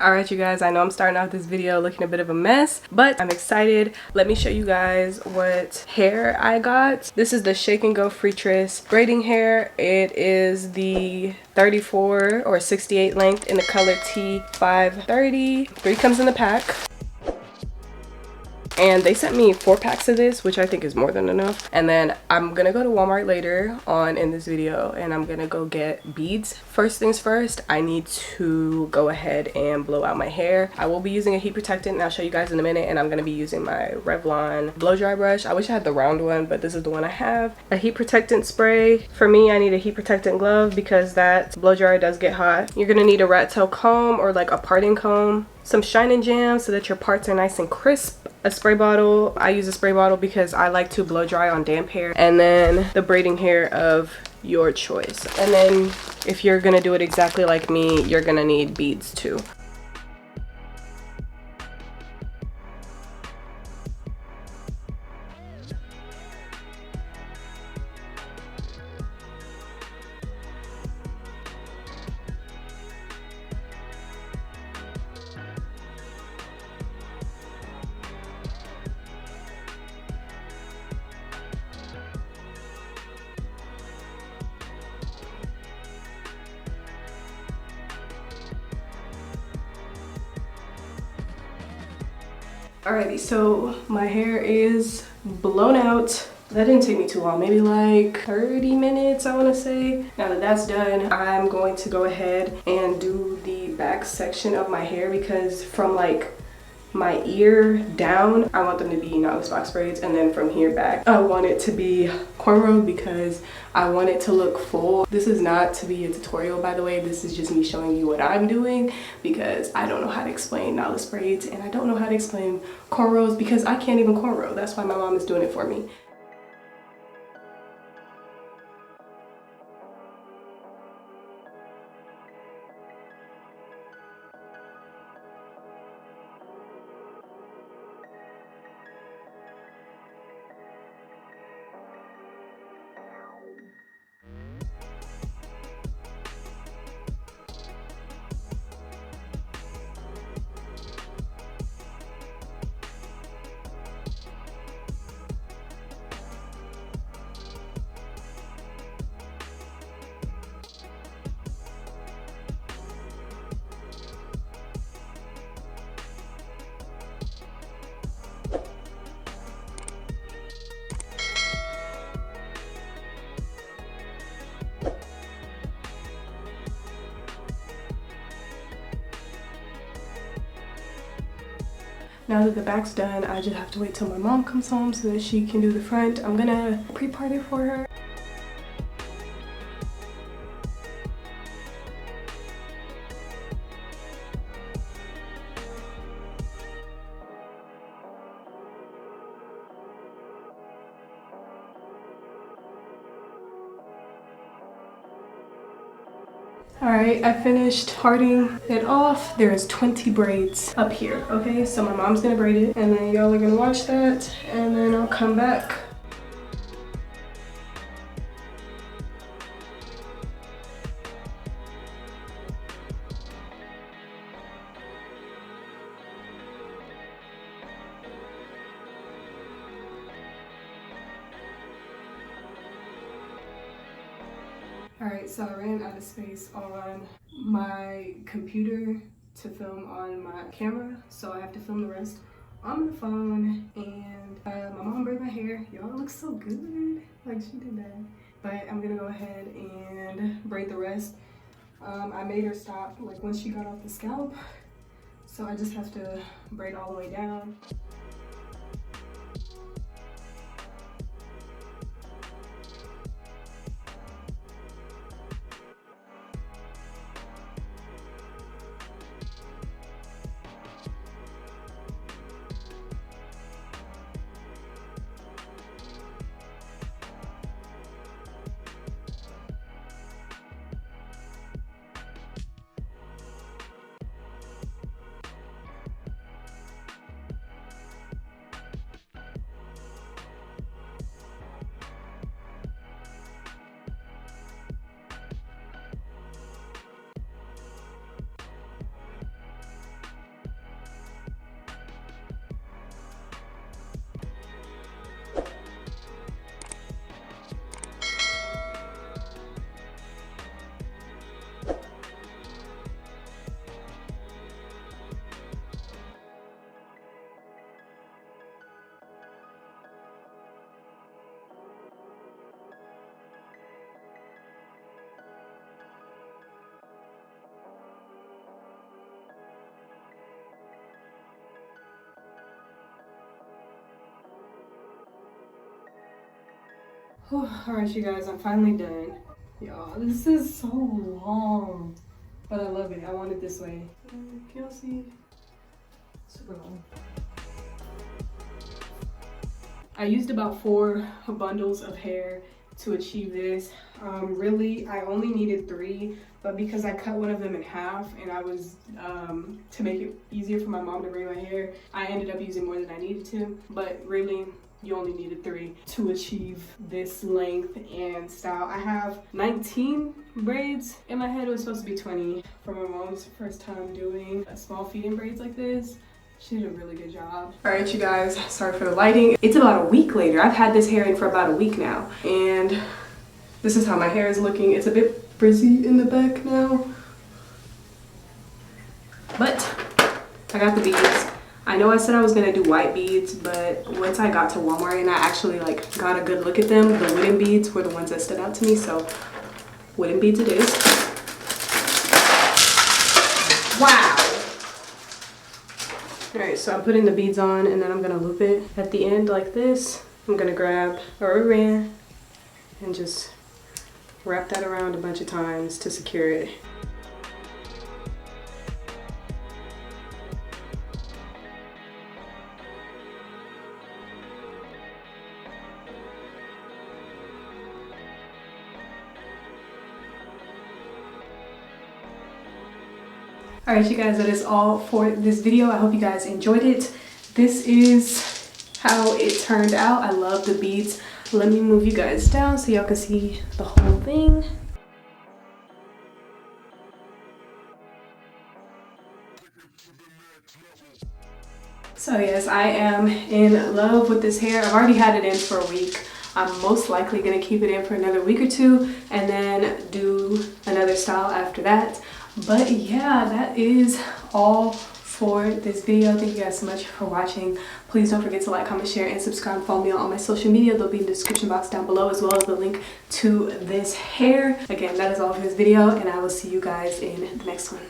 Alright you guys, I know I'm starting off this video looking a bit of a mess, but I'm excited. Let me show you guys what hair I got. This is the Shake and Go FreeTress braiding hair. It is the 34 or 68 length in the color T530. 3 comes in the pack. And they sent me 4 packs of this, which I think is more than enough. And then I'm gonna go to Walmart later on in this video and I'm gonna go get beads. First things first, I need to go ahead and blow out my hair. I will be using a heat protectant and I'll show you guys in a minute, and I'm gonna be using my Revlon blow dry brush. I wish I had the round one, but this is the one I have. A heat protectant spray. For me, I need a heat protectant glove because that blow dryer does get hot. You're gonna need a rat tail comb or like a parting comb. Some Shine Jam so that your parts are nice and crisp. A spray bottle. I use a spray bottle because I like to blow dry on damp hair. And then the braiding hair of your choice. And then if you're gonna do it exactly like me, you're gonna need beads too. Alrighty, so my hair is blown out. That didn't take me too long, maybe like 30 minutes I want to say. Now that that's done, I'm going to go ahead and do the back section of my hair because from like my ear down, I want them to be knotless box braids, and then from here back, I want it to be cornrow because I want it to look full. This is not to be a tutorial, by the way. This is just me showing you what I'm doing because I don't know how to explain knotless braids and I don't know how to explain cornrows because I can't even cornrow. That's why my mom is doing it for me. Now that the back's done, I just have to wait till my mom comes home so that she can do the front. I'm gonna pre-part it for her. Alright, I finished parting it off. There's 20 braids up here, okay? So my mom's gonna braid it, and then y'all are gonna watch that, and then I'll come back. Alright, so I ran out of space on my computer to film on my camera, so I have to film the rest on the phone. And my mom braided my hair. Y'all, it looks so good. Like, she did that. But I'm gonna go ahead and braid the rest. I made her stop like once she got off the scalp, so I just have to braid all the way down. Alright, you guys, I'm finally done. Y'all, this is so long, but I love it. I want it this way. Can y'all see? Super long. I used about 4 bundles of hair to achieve this. Really, I only needed 3, but because I cut one of them in half and I was, to make it easier for my mom to braid my hair, I ended up using more than I needed to. But really, you only needed 3 to achieve this length and style. I have 19 braids. In my head, it was supposed to be 20. For my mom's first time doing a small feed-in braids like this, she did a really good job. All right, you guys, sorry for the lighting. It's about a week later. I've had this hair in for about a week now, and this is how my hair is looking. It's a bit frizzy in the back now, but I got the beads. I know I said I was gonna do white beads, but once I got to Walmart and I actually like got a good look at them, the wooden beads were the ones that stood out to me, so wooden beads it is. Wow! Alright, so I'm putting the beads on and then I'm gonna loop it at the end like this. I'm gonna grab a rubber band and just wrap that around a bunch of times to secure it. Alright, you guys, that is all for this video. I hope you guys enjoyed it. This is how it turned out. I love the beads. Let me move you guys down so y'all can see the whole thing. So yes, I am in love with this hair. I've already had it in for a week. I'm most likely gonna keep it in for another week or 2 and then do another style after that. But yeah, that is all for this video. Thank you guys so much for watching. Please don't forget to like, comment, share, and subscribe. Follow me on all my social media. They'll be in the description box down below, as well as the link to this hair. Again, that is all for this video, and I will see you guys in the next one.